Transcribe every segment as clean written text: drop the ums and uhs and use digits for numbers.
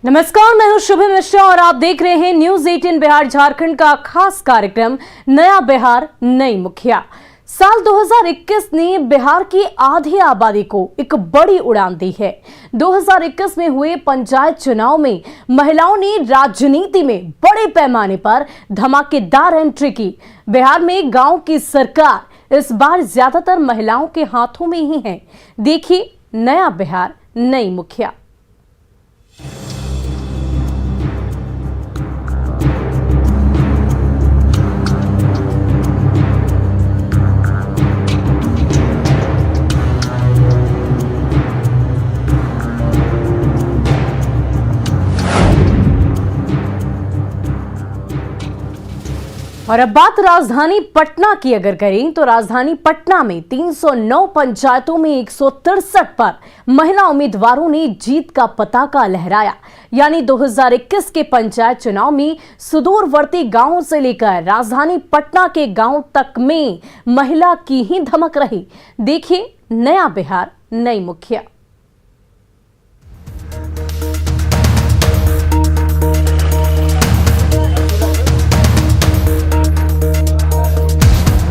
नमस्कार, मैं हूं शुभ मिश्रा और आप देख रहे हैं न्यूज 18 बिहार झारखंड का खास कार्यक्रम नया बिहार नई मुखिया। साल 2021 ने बिहार की आधी आबादी को एक बड़ी उड़ान दी है। 2021 में हुए पंचायत चुनाव में महिलाओं ने राजनीति में बड़े पैमाने पर धमाकेदार एंट्री की। बिहार में गांव की सरकार इस बार ज्यादातर महिलाओं के हाथों में ही है। देखिए नया बिहार नई मुखिया। और अब बात राजधानी पटना की अगर करें तो राजधानी पटना में 309 पंचायतों में 163 पर महिला उम्मीदवारों ने जीत का पताका लहराया। यानी 2021 के पंचायत चुनाव में सुदूरवर्ती गांवों से लेकर राजधानी पटना के गांव तक में महिला की ही धमक रही। देखिए नया बिहार नई मुखिया।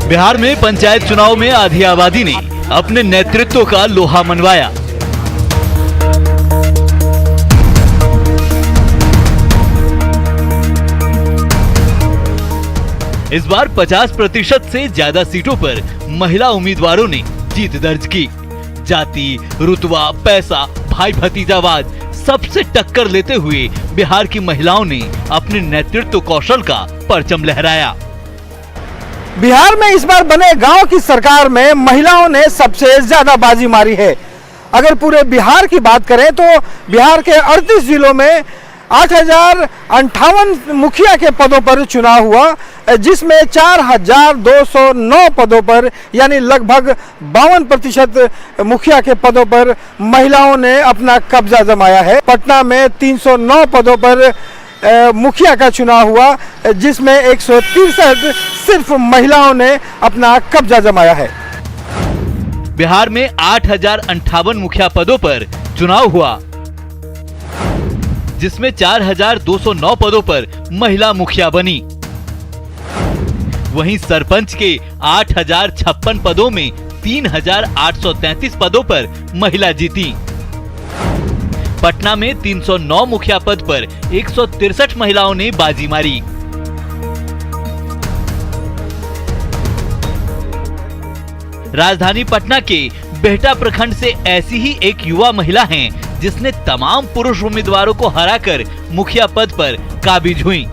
बिहार में पंचायत चुनाव में आधी आबादी ने अपने नेतृत्व का लोहा मनवाया। इस बार 50% से ज्यादा सीटों पर महिला उम्मीदवारों ने जीत दर्ज की। जाति, रुतबा, पैसा, भाई भतीजावाद सबसे टक्कर लेते हुए बिहार की महिलाओं ने अपने नेतृत्व कौशल का परचम लहराया। बिहार में इस बार बने गांव की सरकार में महिलाओं ने सबसे ज्यादा बाजी मारी है। अगर पूरे बिहार की बात करें तो बिहार के 38 जिलों में 8058 मुखिया के पदों पर चुनाव हुआ, जिसमें 4209 पदों पर यानी लगभग 52% मुखिया के पदों पर महिलाओं ने अपना कब्जा जमाया है। पटना में 309 पदों पर मुखिया का चुनाव हुआ, जिसमें 163 सिर्फ महिलाओं ने अपना कब्जा जमाया है। बिहार में 8058 मुखिया पदों पर चुनाव हुआ, जिसमें 4209 पदों पर महिला मुखिया बनी। वहीं सरपंच के 8056 पदों में 3833 पदों पर महिला जीती। पटना में 309 मुखिया पद पर 163 महिलाओं ने बाजी मारी। राजधानी पटना के बेहटा प्रखंड से ऐसी ही एक युवा महिला हैं, जिसने तमाम पुरुष उम्मीदवारों को हराकर मुखिया पद पर काबिज हुई।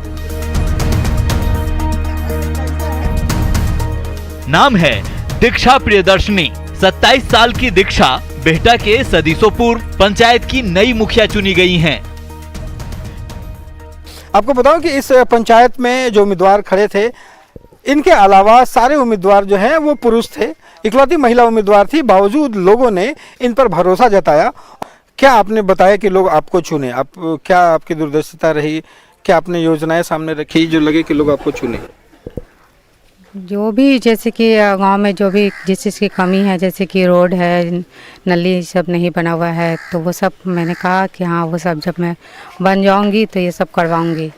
नाम है दीक्षा प्रियदर्शनी। 27 साल की दीक्षा बेहटा के सदीसोपुर पंचायत की नई मुखिया चुनी गई हैं। आपको बताऊं कि इस पंचायत में जो उम्मीदवार खड़े थे, इनके अलावा सारे उम्मीदवार जो हैं वो पुरुष थे। इकलौती महिला उम्मीदवार थी, बावजूद लोगों ने इन पर भरोसा जताया। क्या आपने बताया कि लोग आपको चुने? आप क्या आपकी दूरदर्शिता रही? क्या आपने योजनाएं सामने रखी जो लगे कि लोग आपको चुने? जो भी जैसे कि गांव में जो भी जिस चीज़ की कमी है, जैसे कि रोड है, नली सब नहीं बना हुआ है, तो वो सब मैंने कहा कि हाँ वो सब जब मैं बन जाऊंगी तो ये सब करवाऊंगी।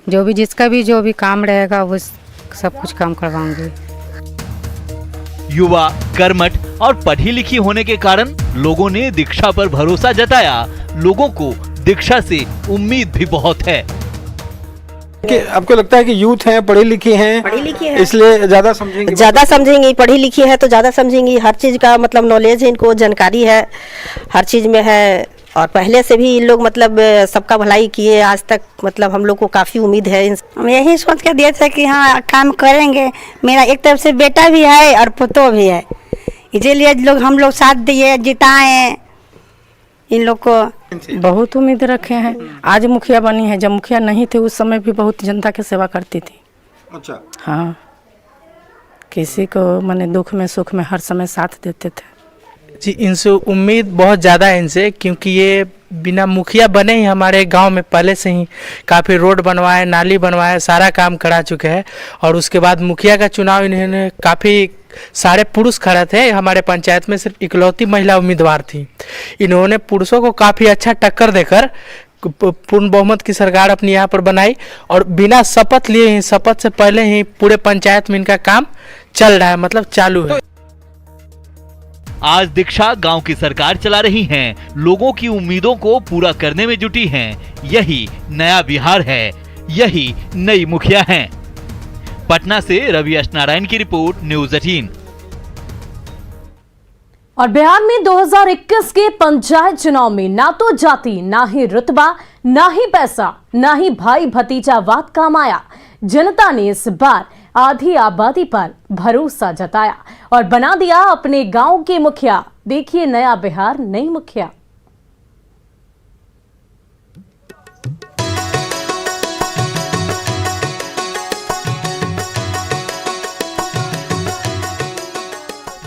जो भी जिसका भी जो भी काम रहेगा वो सब कुछ काम करवाऊंगी। युवा, कर्मठ और पढ़ी लिखी होने के कारण लोगों ने दीक्षा पर भरोसा जताया। लोगों को दीक्षा से उम्मीद भी बहुत है। कि आपको लगता है कि यूथ हैं, पढ़ी लिखी हैं, इसलिए ज्यादा समझेंगी। पढ़ी लिखी है तो ज्यादा समझेंगी। हर चीज का मतलब नॉलेज है, इनको जानकारी है, हर चीज में है। और पहले से भी इन लोग मतलब सबका भलाई किए आज तक, मतलब हम लोग को काफी उम्मीद है। हम यही सोच के दिए थे कि हाँ काम करेंगे। मेरा एक तरफ से बेटा भी है और पुतो भी है, इसीलिए लोग हम लोग साथ दिए, जिताए इन लोग को। बहुत उम्मीद रखे हैं। आज मुखिया बनी है, जब मुखिया नहीं थे उस समय भी बहुत जनता की सेवा करती थी। अच्छा। हाँ, किसी को माने दुख में सुख में हर समय साथ देते थे। जी, इनसे उम्मीद बहुत ज़्यादा है इनसे, क्योंकि ये बिना मुखिया बने ही हमारे गांव में पहले से ही काफ़ी रोड बनवाए, नाली बनवाए, सारा काम करा चुके हैं। और उसके बाद मुखिया का चुनाव इन्होंने काफ़ी सारे पुरुष खड़े थे। हमारे पंचायत में सिर्फ इकलौती महिला उम्मीदवार थी। इन्होंने पुरुषों को काफ़ी अच्छा टक्कर देकर पूर्ण बहुमत की सरकार अपनी यहाँ पर बनाई और बिना शपथ लिए ही, शपथ से पहले ही पूरे पंचायत में इनका काम चल रहा है, मतलब चालू है। आज दीक्षा गांव की सरकार चला रही हैं, लोगों की उम्मीदों को पूरा करने में जुटी हैं। यही नया बिहार है, यही नई मुखिया हैं। पटना से रवि अष्टनारायण की रिपोर्ट, न्यूज़ 18। और बिहार में 2021 के पंचायत चुनाव में ना तो जाति, ना ही रुतबा, ना ही पैसा, ना ही भाई भतीजावाद काम आया। जनता ने इस बार आधी आबादी पर भरोसा जताया और बना दिया अपने गांव के मुखिया। देखिए नया बिहार नई मुखिया।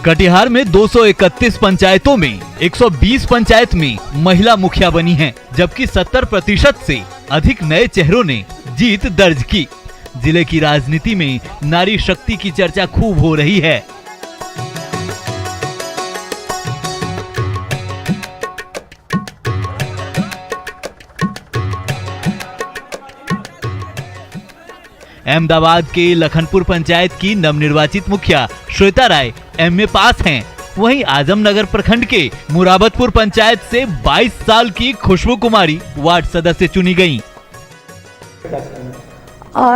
कटिहार में 231 पंचायतों में 120 पंचायत में महिला मुखिया बनी हैं, जबकि 70% से अधिक नए चेहरों ने जीत दर्ज की। जिले की राजनीति में नारी शक्ति की चर्चा खूब हो रही है। अहमदाबाद के लखनपुर पंचायत की नवनिर्वाचित मुखिया श्वेता राय एमए पास हैं। वहीं आजमनगर प्रखंड के मुराबतपुर पंचायत से 22 साल की खुशबू कुमारी वार्ड सदस्य चुनी गयी।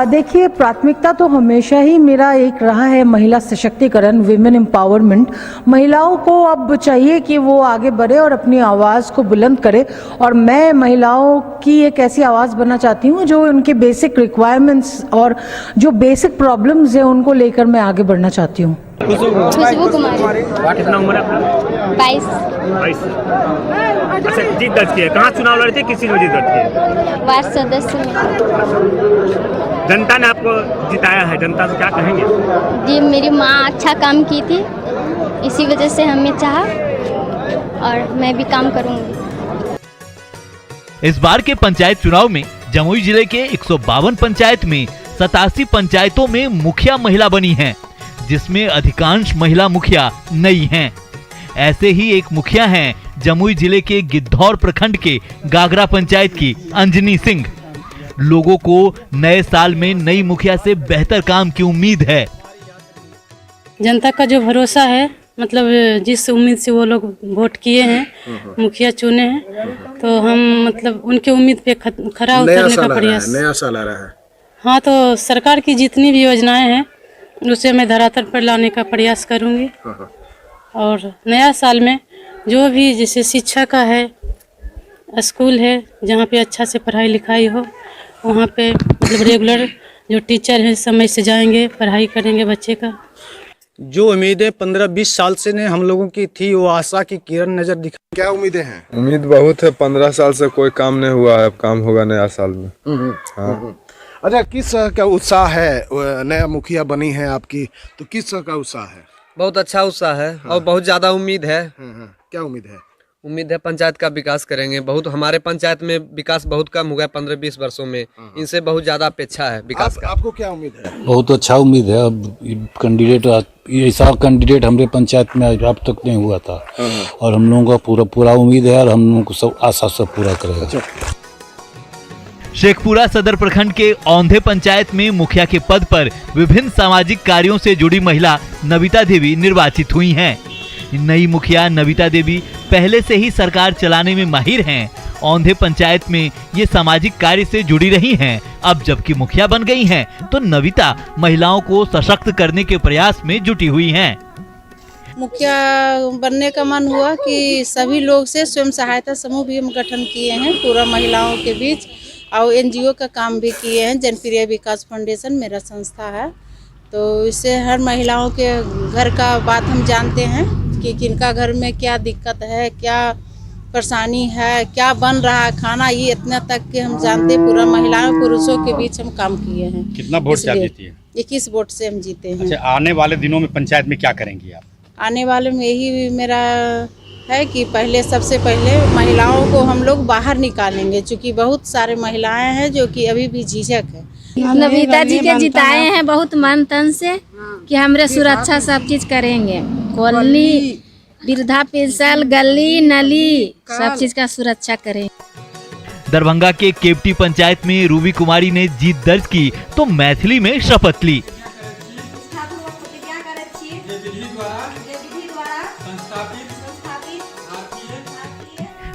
देखिए, प्राथमिकता तो हमेशा ही मेरा एक रहा है महिला सशक्तिकरण, विमेन एम्पावरमेंट। महिलाओं को अब चाहिए कि वो आगे बढ़े और अपनी आवाज़ को बुलंद करे, और मैं महिलाओं की एक ऐसी आवाज़ बनना चाहती हूँ जो उनके बेसिक रिक्वायरमेंट्स और जो बेसिक प्रॉब्लम्स हैं उनको लेकर मैं आगे बढ़ना चाहती हूँ। खुशबू कुमारी। कितना उम्र है आपका? 22। अच्छा, जीत दर्ज की है। कहाँ चुनाव लड़े थे, किस चीज में जीत दर्ज की है? वार्ड सदस्य में। जनता ने आपको जिताया है, जनता से क्या कहेंगे? जी, मेरी माँ अच्छा काम की थी, इसी वजह से हमें चाहा और मैं भी काम करूँगी। इस बार के पंचायत चुनाव में जमुई जिले के 152 पंचायत में 87 पंचायतों में मुखिया महिला बनी हैं, जिसमें अधिकांश महिला मुखिया नई हैं। ऐसे ही एक मुखिया हैं जमुई जिले के गिद्धौर प्रखंड के गागरा पंचायत की अंजनी सिंह। लोगों को नए साल में नई मुखिया से बेहतर काम की उम्मीद है। जनता का जो भरोसा है, मतलब जिस उम्मीद से वो लोग वोट किए हैं, मुखिया चुने हैं, तो हम मतलब उनके उम्मीद पे खरा उतरने का प्रयास। नया साल आ रहा है। हाँ, तो सरकार की जितनी भी योजनाएं हैं उसे मैं धरातल पर लाने का प्रयास करूंगी। और नया साल में जो भी जैसे शिक्षा का है, स्कूल है जहाँ पे अच्छा से पढ़ाई लिखाई हो, वहाँ पे मतलब रेगुलर जो टीचर हैं समय से जाएंगे, पढ़ाई करेंगे बच्चे का। जो उम्मीदें 15-20 साल से ने हम लोगों की थी, वो आशा की किरण नजर दिखा। क्या उम्मीदें हैं? उम्मीद बहुत है। 15 साल से कोई काम नहीं हुआ है, अब काम होगा नया साल में। हाँ। अच्छा, किस का उत्साह है? नया मुखिया बनी है आपकी, तो किस का उत्साह है? बहुत अच्छा उत्साह है और बहुत ज्यादा उम्मीद है। क्या उम्मीद है? उम्मीद है पंचायत का विकास करेंगे। बहुत हमारे पंचायत में विकास बहुत कम हो गया 15-20 वर्षों में, इनसे बहुत ज्यादा अपेक्षा है विकास का। आपको क्या उम्मीद है? बहुत अच्छा उम्मीद है। अब कैंडिडेट, ऐसा कैंडिडेट हमारे पंचायत में अब तक नहीं हुआ था, और हम लोगों का पूरा उम्मीद है और हम लोगों को सब आशा सब पूरा करेगा। शेखपुरा सदर प्रखंड के औंधे पंचायत में मुखिया के पद पर विभिन्न सामाजिक कार्यों से जुड़ी महिला नविता देवी निर्वाचित हुई हैं। नई मुखिया नविता देवी पहले से ही सरकार चलाने में माहिर हैं। औंधे पंचायत में ये सामाजिक कार्य से जुड़ी रही हैं। अब जबकि मुखिया बन गई हैं, तो नविता महिलाओं को सशक्त करने के प्रयास में जुटी हुई हैं। मुखिया बनने का मन हुआ कि सभी लोग से स्वयं सहायता समूह भी हम गठन किए हैं पूरा महिलाओं के बीच, और एनजीओ का काम भी किए हैं। जनप्रिय विकास फाउंडेशन मेरा संस्था है, तो इससे हर महिलाओं के घर का बात हम जानते हैं कि किनका घर में क्या दिक्कत है, क्या परेशानी है, क्या बन रहा है खाना, ये इतना तक कि हम जानते। पूरा महिलाओं पुरुषों के बीच हम काम किए हैं। कितना वोट से आप जीती है? 21 वोट से हम जीते हैं। अच्छा, आने वाले दिनों में पंचायत में क्या करेंगी आप? आने वाले में यही मेरा है कि सबसे पहले महिलाओं को हम लोग बाहर निकालेंगे, क्योंकि बहुत सारे महिलाएं हैं जो कि अभी भी झिझक है। नविता जी के जिताए हैं बहुत मन तन से कि हमरे सुरक्षा सब चीज करेंगे। कॉलोनी, वृद्धा पेंशन, गली नली, सब चीज का सुरक्षा करेंगे। दरभंगा के केवटी पंचायत में रूबी कुमारी ने जीत दर्ज की तो मैथिली में शपथ ली।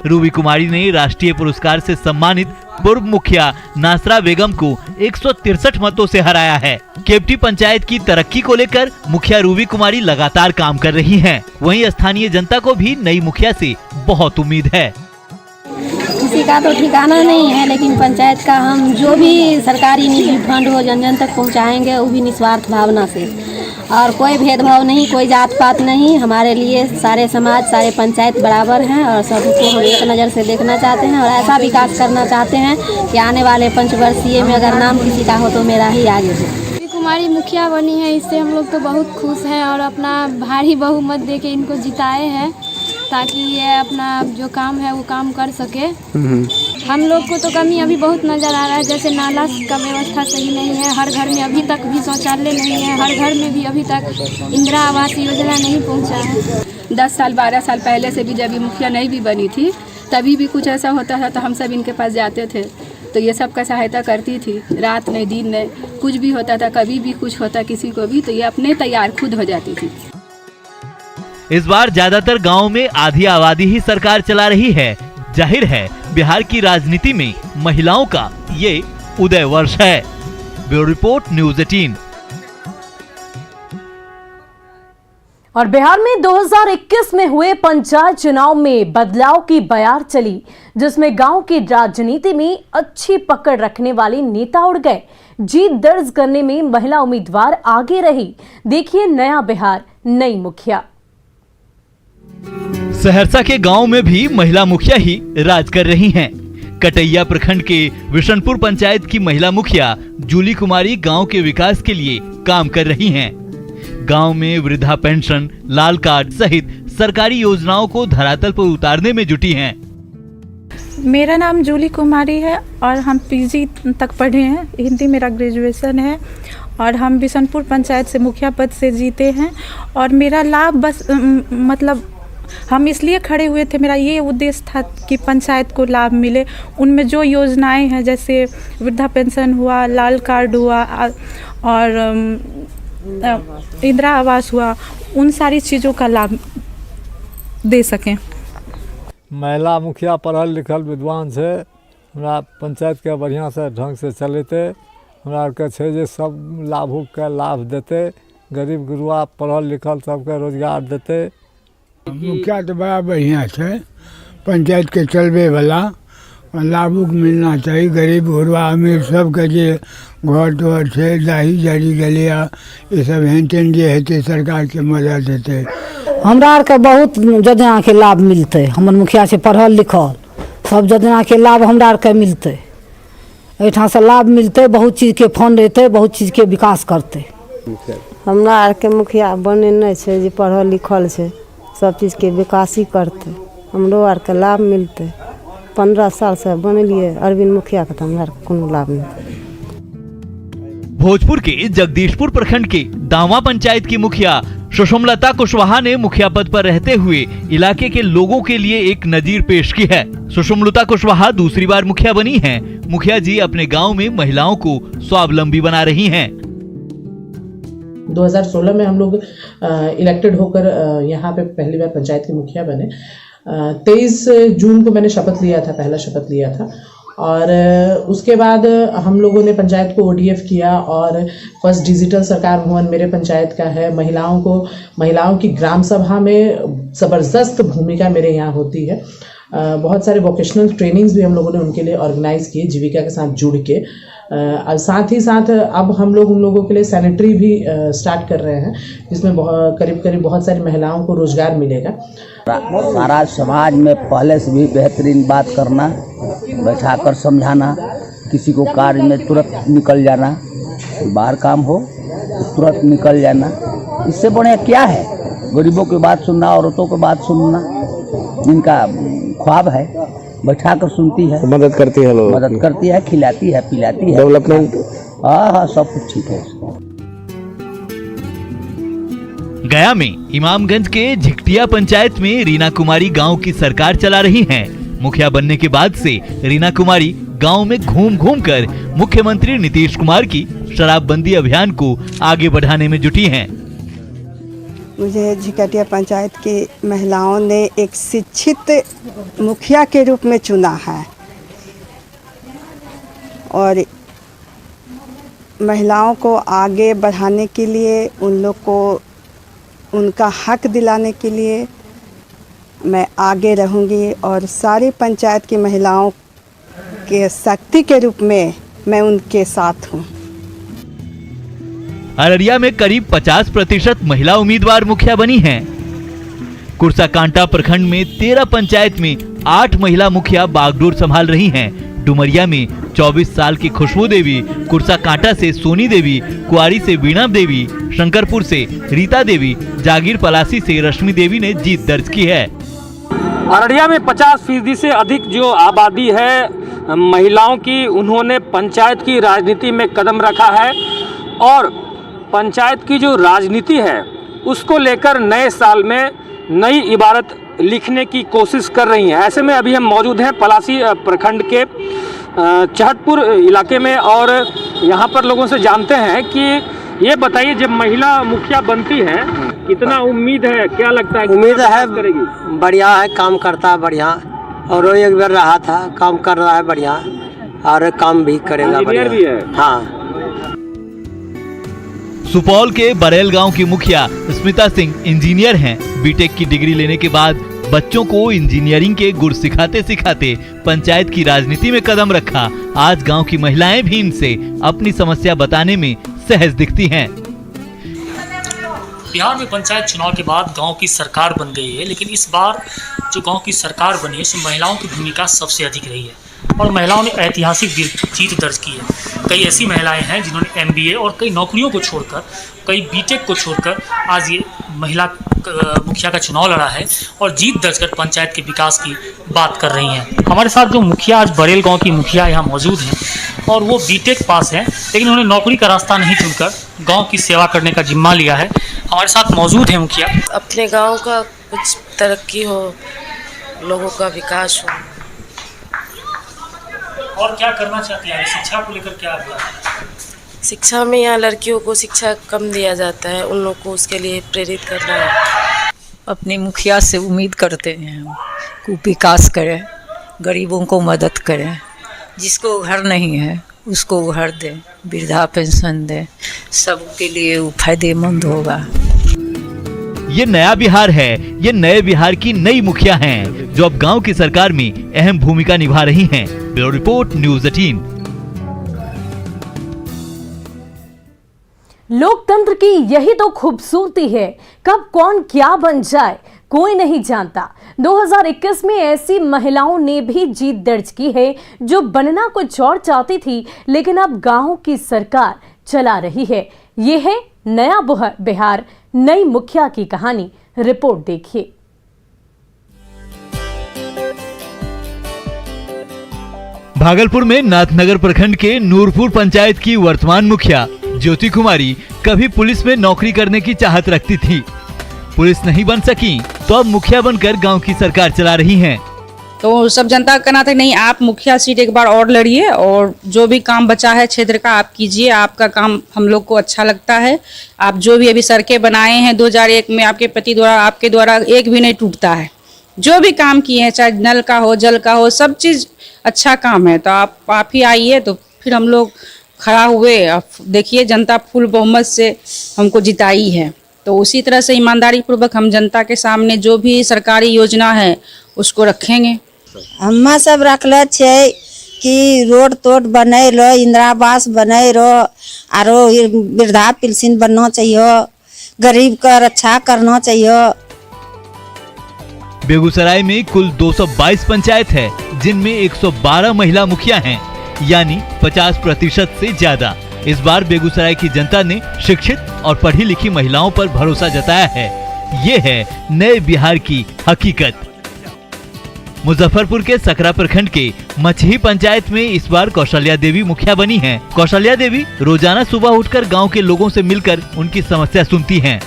रूबी कुमारी ने राष्ट्रीय पुरस्कार से सम्मानित पूर्व मुखिया नासरा बेगम को 163 मतों से हराया है। केवटी पंचायत की तरक्की को लेकर मुखिया रूबी कुमारी लगातार काम कर रही हैं। वहीं स्थानीय जनता को भी नई मुखिया से बहुत उम्मीद है। किसी का तो ठिकाना नहीं है, लेकिन पंचायत का हम जो भी सरकारी निजी फंड हो जन जन तक पहुंचाएंगे, वो भी निस्वार्थ भावना से, और कोई भेदभाव नहीं, कोई जात पात नहीं। हमारे लिए सारे समाज, सारे पंचायत बराबर हैं और सबको हम एक नज़र से देखना चाहते हैं और ऐसा विकास करना चाहते हैं कि आने वाले पंचवर्षीय में अगर नाम किसी का हो तो मेरा ही आगे हो। रूबी कुमारी मुखिया बनी है, इससे हम लोग तो बहुत खुश हैं और अपना भारी बहुमत दे के इनको जिताए हैं ताकि ये अपना जो काम है वो काम कर सके। हम लोग को तो कमी अभी बहुत नज़र आ रहा है, जैसे नाला का व्यवस्था सही नहीं है, हर घर में अभी तक भी शौचालय नहीं है, हर घर में भी अभी तक इंदिरा आवास योजना नहीं पहुंचा है। 10 साल 12 साल पहले से भी जब ये मुखिया नहीं भी बनी थी, तभी भी कुछ ऐसा होता था तो हम सब इनके पास जाते थे, तो ये सब का सहायता करती थी। रात नहीं दिन नहीं, कुछ भी होता था, कभी भी कुछ होता किसी को भी, तो ये अपने तैयार खुद हो जाती थी। इस बार ज्यादातर गाँव में आधी आबादी ही सरकार चला रही है। जाहिर है बिहार की राजनीति में महिलाओं का ये उदय वर्ष है। Bureau report, news 18। और बिहार में 2021 में हुए पंचायत चुनाव में बदलाव की बयार चली, जिसमें गांव की राजनीति में अच्छी पकड़ रखने वाले नेता उड़ गए। जीत दर्ज करने में महिला उम्मीदवार आगे रही। देखिए नया बिहार, नई मुखिया। सहरसा के गांव में भी महिला मुखिया ही राज कर रही हैं। कटैया प्रखंड के विशनपुर पंचायत की महिला मुखिया जूली कुमारी गांव के विकास के लिए काम कर रही हैं। गांव में वृद्धा पेंशन, लाल कार्ड सहित सरकारी योजनाओं को धरातल पर उतारने में जुटी हैं। मेरा नाम जूली कुमारी है और हम पीजी तक पढ़े हैं, हिंदी मेरा ग्रेजुएशन है और हम बिशनपुर पंचायत से मुखिया पद से जीते हैं। और मेरा लाभ बस मतलब हम इसलिए खड़े हुए थे, मेरा ये उद्देश्य था कि पंचायत को लाभ मिले। उनमें जो योजनाएं हैं, जैसे वृद्धा पेंशन हुआ, लाल कार्ड हुआ और इंदिरा आवास हुआ, उन सारी चीज़ों का लाभ दे सकें। महिला मुखिया पढ़ल लिखल विद्वान से हमरा पंचायत के बढ़िया से ढंग से चलेते, हमरा के छै जे सब लाभुक के लाभ देते, गरीब गुरुआ पढ़ल लिखल सबके रोजगार देते। मुखिया तो बड़ा बढ़िया है, पंचायत के चलबे वाला, लाभुक मिलना चाहिए। गरीब गुरुआ अमीर सबके जे घर द्वार है, दाही जारी गलिया, ये सब हेंटेन जे हेते सरकार के मदद देते। हमरा आर के बहुत योजना के लाभ मिलते, हमर मुखिया से पढ़ल लिखल सब योजना के लाभ हमरा आर के मिलते। एठाम से लाभ मिलते, बहुत चीज के फंड एते, बहुत चीज के विकास करते। हमरा आर के मुखिया बने नहीं छे जे पढ़ल लिखल छे, सब चीज के विकास ही करते, हमरो आर के लाभ मिलते। 15 साल से बनलिए अरविंद मुखिया के, हमरा आर के कोनो लाभ नहीं। भोजपुर के जगदीशपुर प्रखंड के दावा पंचायत की मुखिया सुषमलता कुशवाहा ने मुखिया पद पर रहते हुए इलाके के लोगों के लिए एक नजीर पेश की है। सुषमलता कुशवाहा दूसरी बार मुखिया बनी हैं। मुखिया जी अपने गांव में महिलाओं को स्वावलंबी बना रही हैं। 2016 में हम लोग इलेक्टेड होकर यहाँ पे पहली बार पंचायत के मुखिया बने। 23 जून को मैंने शपथ लिया था, पहला शपथ लिया था, और उसके बाद हम लोगों ने पंचायत को ODF किया और फर्स्ट डिजिटल सरकार भवन मेरे पंचायत का है। महिलाओं की ग्राम सभा में ज़बरदस्त भूमिका मेरे यहाँ होती है। बहुत सारे वोकेशनल ट्रेनिंग्स भी हम लोगों ने उनके लिए ऑर्गेनाइज किए जीविका के साथ जुड़ के। और साथ ही साथ अब हम लोग उन लोगों के लिए सैनिटरी भी स्टार्ट कर रहे हैं, जिसमें करीब बहुत सारी महिलाओं को रोजगार मिलेगा। सारा समाज में पहले से भी बेहतरीन बात करना, बैठाकर समझाना, किसी को कार्य में तुरंत निकल जाना, बाहर काम हो तो तुरंत निकल जाना, इससे बढ़िया क्या है। गरीबों की बात सुनना, औरतों की बात सुनना, जिनका ख्वाब है बैठाकर सुनती है, मदद करती है, लोग मदद करती है, खिलाती है, पिलाती है, डेवलपमेंट, हाँ सब कुछ ठीक है। गया में इमामगंज के झिकटिया पंचायत में रीना कुमारी गांव की सरकार चला रही हैं। मुखिया बनने के बाद से रीना कुमारी गांव में घूम घूम कर मुख्यमंत्री नीतीश कुमार की शराबबंदी अभियान को आगे बढ़ाने में जुटी हैं। मुझे झिकटिया पंचायत की महिलाओं ने एक शिक्षित मुखिया के रूप में चुना है और महिलाओं को आगे बढ़ाने के लिए, उन लोग को उनका हक दिलाने के लिए मैं आगे रहूंगी और सारी पंचायत की महिलाओं के शक्ति के रूप में मैं उनके साथ हूं। अररिया में करीब 50% महिला उम्मीदवार मुखिया बनी हैं। कुर्साकांटा प्रखंड में 13 पंचायत में 8 महिला मुखिया बागडोर संभाल रही हैं। डुमरिया में 24 साल की खुशबू देवी, कुर्साकांटा से सोनी देवी, कुआरी से वीणा देवी, शंकरपुर से रीता देवी, जागीर पलासी से रश्मि देवी ने जीत दर्ज की है। अररिया में 50% से अधिक जो आबादी है महिलाओं की, उन्होंने पंचायत की राजनीति में कदम रखा है और पंचायत की जो राजनीति है उसको लेकर नए साल में नई इबारत लिखने की कोशिश कर रही हैं। ऐसे में अभी हम मौजूद हैं पलासी प्रखंड के चहटपुर इलाके में और यहाँ पर लोगों से जानते हैं कि ये बताइए, जब महिला मुखिया बनती है कितना उम्मीद है, क्या लगता है? उम्मीद है करेगी, बढ़िया है, काम करता है बढ़िया और वो एक बार रहा था, काम कर रहा है बढ़िया और काम भी करेगा बढ़िया भी है। हाँ। सुपौल के बरेल गांव की मुखिया स्मिता सिंह इंजीनियर हैं। बीटेक की डिग्री लेने के बाद बच्चों को इंजीनियरिंग के गुर सिखाते सिखाते पंचायत की राजनीति में कदम रखा। आज गांव की महिलाएं भी इनसे अपनी समस्या बताने में सहज दिखती हैं। बिहार में पंचायत चुनाव के बाद गांव की सरकार बन गई है, लेकिन इस बार जो गांव की सरकार बनी है उसमें महिलाओं की भूमिका सबसे अधिक रही है और महिलाओं ने ऐतिहासिक जीत दर्ज की है। कई ऐसी महिलाएं हैं जिन्होंने MBA और कई नौकरियों को छोड़कर, कई बीटेक को छोड़कर आज ये महिला मुखिया का चुनाव लड़ा है और जीत दर्ज कर पंचायत के विकास की बात कर रही हैं। हमारे साथ जो मुखिया आज बरेल गांव की मुखिया यहाँ मौजूद हैं और वो बीटेक पास हैं, लेकिन उन्होंने नौकरी का रास्ता नहीं चुनकर गाँव की सेवा करने का जिम्मा लिया है। हमारे साथ मौजूद है मुखिया। अपने गाँव का कुछ तरक्की हो, लोगों का विकास हो। और क्या करना चाहते हैं? शिक्षा को लेकर क्या है? शिक्षा में यहाँ लड़कियों को शिक्षा कम दिया जाता है, उन लोग को उसके लिए प्रेरित करना है। अपने मुखिया से उम्मीद करते हैं कि विकास करें, गरीबों को मदद करें, जिसको घर नहीं है उसको घर दें, वृद्धा पेंशन दें, सबके लिए वो फायदेमंद होगा। ये नया बिहार है, ये नए बिहार की नई मुखिया हैं जो अब गांव की सरकार में अहम भूमिका निभा रही हैं। Bureau report, news 18। लोकतंत्र की यही तो खूबसूरती है, कब कौन क्या बन जाए कोई नहीं जानता। 2021 में ऐसी महिलाओं ने भी जीत दर्ज की है जो बनना कुछ और चाहती थी, लेकिन अब गांव की सरकार चला रही है। ये है नया बिहार, नई मुखिया की कहानी। रिपोर्ट देखिए। भागलपुर में नाथनगर प्रखंड के नूरपुर पंचायत की वर्तमान मुखिया ज्योति कुमारी कभी पुलिस में नौकरी करने की चाहत रखती थी। पुलिस नहीं बन सकी तो अब मुखिया बनकर गांव की सरकार चला रही हैं। तो सब जनता का कहना था नहीं, आप मुखिया सीट एक बार और लड़िए और जो भी काम बचा है क्षेत्र का आप कीजिए, आपका काम हम लोग को अच्छा लगता है। आप जो भी अभी सड़कें बनाए हैं 2001 में आपके पति द्वारा, आपके द्वारा एक भी नहीं टूटता है। जो भी काम किए हैं, चाहे नल का हो, जल का हो, सब चीज़ अच्छा काम है। तो आप ही आइए। तो फिर हम लोग खड़ा हुए। अब देखिए, जनता फुल बहुमत से हमको जिताई है, तो उसी तरह से ईमानदारी पूर्वक हम जनता के सामने जो भी सरकारी योजना है उसको रखेंगे। हम्मा सब रखले छे कि रोड तोड बने रो, इंदिरा आवास बने रो, आरो वृद्धा पेंशन बनना चाहिए, गरीब का रक्षा करना चाहिए। बेगूसराय में कुल 222 पंचायत है, जिनमें 112 महिला मुखिया हैं, यानी 50% से ज्यादा। इस बार बेगूसराय की जनता ने शिक्षित और पढ़ी लिखी महिलाओं पर भरोसा जताया है। ये है नए बिहार की हकीकत। मुजफ्फरपुर के सकरा प्रखंड के मछही पंचायत में इस बार कौशल्या देवी मुखिया बनी हैं। कौशल्या देवी रोजाना सुबह उठकर गांव के लोगों से मिलकर उनकी समस्या सुनती हैं।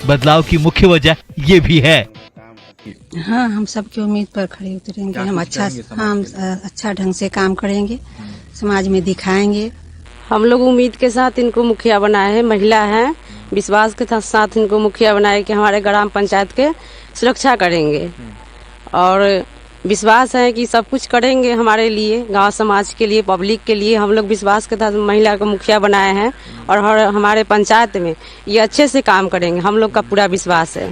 बदलाव की मुख्य वजह ये भी है। हाँ, हम सबकी उम्मीद पर खड़े उतरेंगे। हम अच्छा ढंग से काम करेंगे, समाज में दिखाएंगे। हम लोग उम्मीद के साथ इनको मुखिया बनाए हैं, महिला हैं, विश्वास के साथ इनको मुखिया बनाए कि हमारे ग्राम पंचायत के सुरक्षा करेंगे और विश्वास है कि सब कुछ करेंगे हमारे लिए, गांव समाज के लिए, पब्लिक के लिए। हम लोग विश्वास के साथ महिला को मुखिया बनाए हैं और हमारे पंचायत में ये अच्छे से काम करेंगे, हम लोग का पूरा विश्वास है।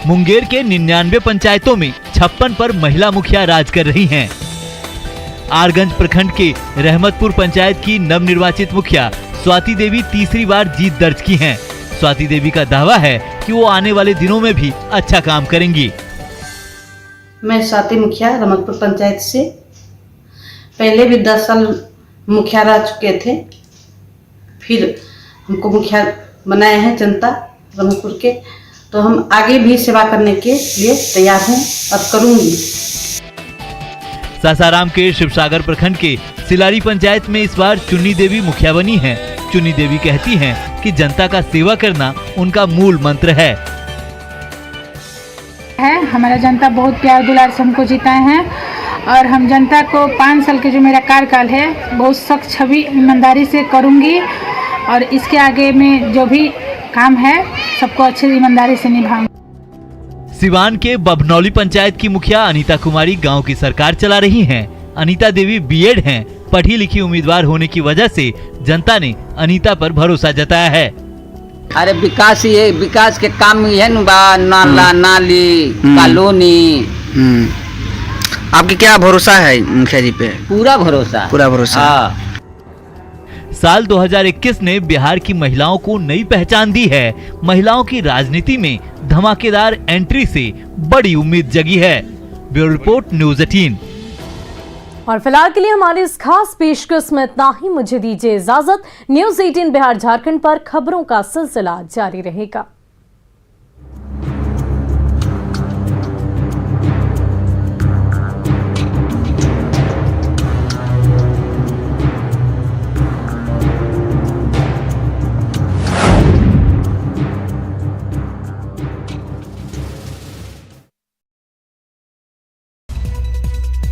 मुंगेर के 99 पंचायतों में 56 पर महिला मुखिया राज कर रही हैं। आरगंज प्रखंड के रहमतपुर पंचायत की नवनिर्वाचित मुखिया स्वाति देवी तीसरी बार जीत दर्ज की हैं। स्वाति देवी का दावा है कि वो आने वाले दिनों में भी अच्छा काम करेंगी। मैं स्वाति मुखिया रहमतपुर पंचायत से पहले भी 10 साल मुखिया रह चुके थे, फिर हमको मुखिया बनाए हैं जनता रहमतपुर के, तो हम आगे भी सेवा करने के लिए तैयार हैं और करूंगी। सासाराम के शिवसागर प्रखंड के सिलारी पंचायत में इस बार चुन्नी देवी मुखिया बनी हैं। चुन्नी देवी कहती हैं कि जनता का सेवा करना उनका मूल मंत्र है। हमारा जनता बहुत प्यार दुलार से हमको जिताए हैं और हम जनता को 5 साल के जो मेरा कार्यकाल है बहुत सख्त छवि ईमानदारी से करूंगी और इसके आगे में जो भी काम है सबको अच्छे ईमानदारी से निभाऊंगी। सिवान के बभनौली पंचायत की मुखिया अनीता कुमारी गांव की सरकार चला रही हैं। अनीता देवी बीएड हैं। पढ़ी लिखी उम्मीदवार होने की वजह से जनता ने अनीता पर भरोसा जताया है। अरे विकास ही है, विकास के काम ही है नाला नाली कॉलोनी। आपकी क्या भरोसा है मुखिया जी पे? पूरा भरोसा। हाँ। साल 2021 ने बिहार की महिलाओं को नई पहचान दी है। महिलाओं की राजनीति में धमाकेदार एंट्री से बड़ी उम्मीद जगी है। Bureau report news 18। और फिलहाल के लिए हमारी इस खास पेशकश में इतना ही। मुझे दीजिए इजाजत। न्यूज़ 18 बिहार झारखंड पर खबरों का सिलसिला जारी रहेगा।